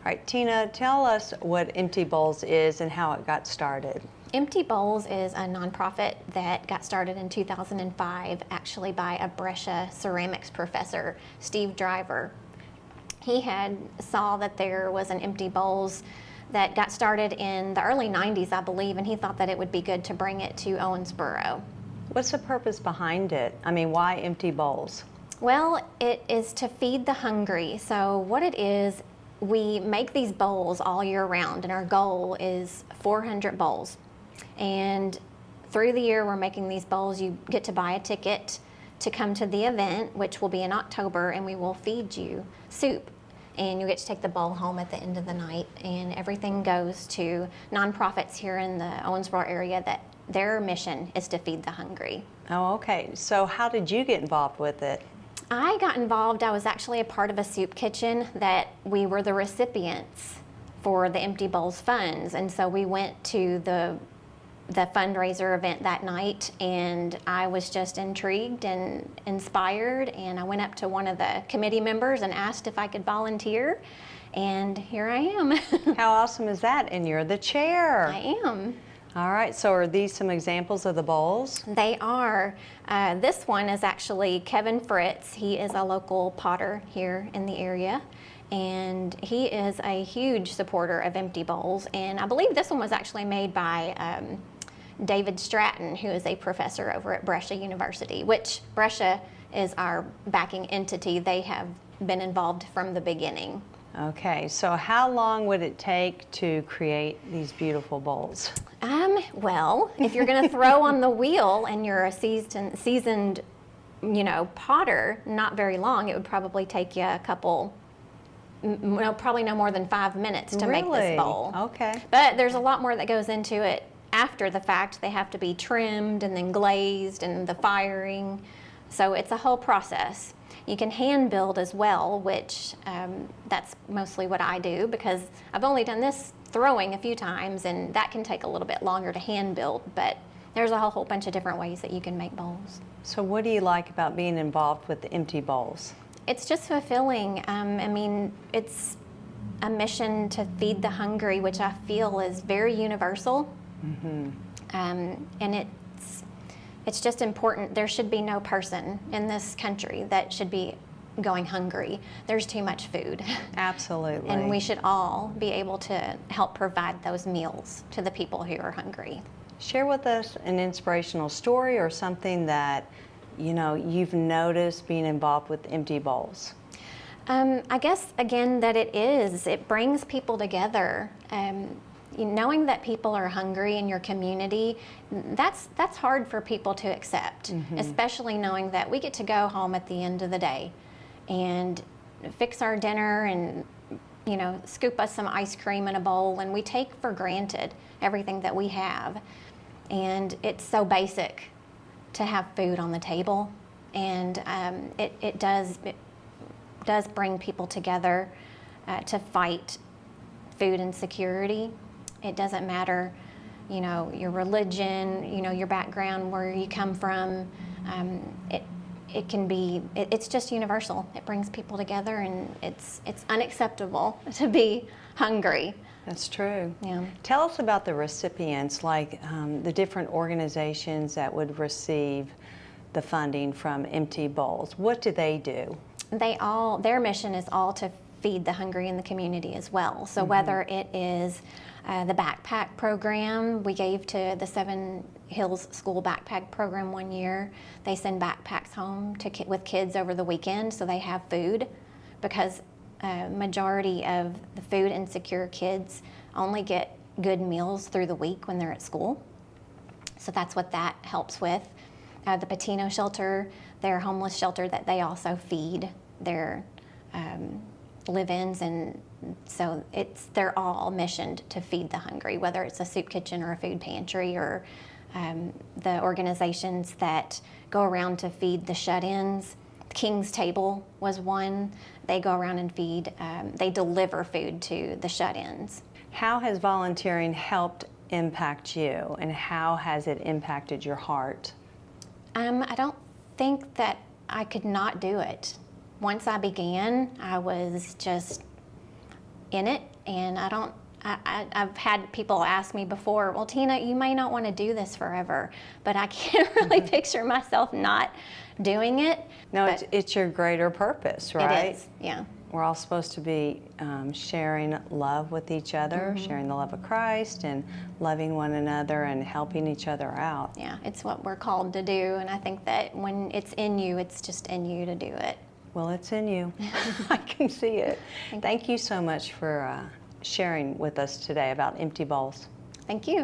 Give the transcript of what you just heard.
All right, Tina, tell us what Empty Bowls is and how it got started. Empty Bowls is a nonprofit that got started in 2005, actually by a Brescia ceramics professor, Steve Driver. He had saw that there was an Empty Bowls that got started in the early 90s, I believe, and he thought that it would be good to bring it to Owensboro. What's the purpose behind it? I mean, why Empty Bowls? Well, it is to feed the hungry. So what it is, we make these bowls all year round, and our goal is 400 bowls. And through the year we're making these bowls. You get to buy a ticket to come to the event, which will be in October, and we will feed you soup. And you get to take the bowl home at the end of the night, and everything goes to nonprofits here in the Owensboro area that their mission is to feed the hungry. Oh, okay. So how did you get involved with it? I got involved, I was actually a part of a soup kitchen that we were the recipients for the Empty Bowls funds. And so we went to the fundraiser event that night, and I was just intrigued and inspired, and I went up to one of the committee members and asked if I could volunteer, and here I am. How awesome is that? And you're the chair. I am. All right, so are these some examples of the bowls? They are. This one is actually Kevin Fritz. He is a local potter here in the area, and he is a huge supporter of Empty Bowls. And I believe this one was actually made by David Stratton, who is a professor over at Brescia University, which Brescia is our backing entity. They have been involved from the beginning. Okay, so how long would it take to create these beautiful bowls? Well, if you're going to throw on the wheel and you're a seasoned, potter, not very long. It would probably take you a couple, probably no more than 5 minutes to make this bowl. Okay. But there's a lot more that goes into it after the fact. They have to be trimmed and then glazed and the firing. So it's a whole process. You can hand build as well, which that's mostly what I do, because I've only done this throwing a few times, and that can take a little bit longer to hand build, but there's a whole bunch of different ways that you can make bowls. So what do you like about being involved with the Empty Bowls? It's just fulfilling. I mean, it's a mission to feed the hungry, which I feel is very universal. Mm-hmm. And it's just important. There should be no person in this country that should be going hungry. There's too much food. Absolutely. And we should all be able to help provide those meals to the people who are hungry. Share with us an inspirational story or something that you've noticed being involved with Empty Bowls. I guess again that it brings people together. Knowing that people are hungry in your community, that's hard for people to accept, especially knowing that we get to go home at the end of the day and fix our dinner and scoop us some ice cream in a bowl, and we take for granted everything that we have. And it's so basic to have food on the table, and it does bring people together to fight food insecurity. It doesn't matter, your religion, your background, where you come from. It's just universal. It brings people together, and it's unacceptable to be hungry. That's true. Yeah. Tell us about the recipients, like the different organizations that would receive the funding from Empty Bowls. What do they do? Their mission is all to feed the hungry in the community as well. So whether it is the backpack program, we gave to the Seven Hills School backpack program one year. They send backpacks home with kids over the weekend so they have food, because majority of the food insecure kids only get good meals through the week when they're at school. So that's what that helps with. The Patino shelter, their homeless shelter that they also feed their live-ins, and so they're all missioned to feed the hungry, whether it's a soup kitchen or a food pantry, or the organizations that go around to feed the shut-ins. King's Table was one. They go around and feed, they deliver food to the shut-ins. How has volunteering helped impact you, and how has it impacted your heart? I don't think that I could not do it. Once I began, I was just in it, and I've had people ask me before, well, Tina, you may not want to do this forever, but I can't really picture myself not doing it. No, But it's your greater purpose, right? it is, yeah. We're all supposed to be sharing love with each other, Mm-hmm. sharing the love of Christ, and loving one another and helping each other out. Yeah, it's what we're called to do, and I think that when it's in you, it's just in you to do it. Well, it's in you. I can see it. Thank you so much for sharing with us today about empty bowls. Thank you.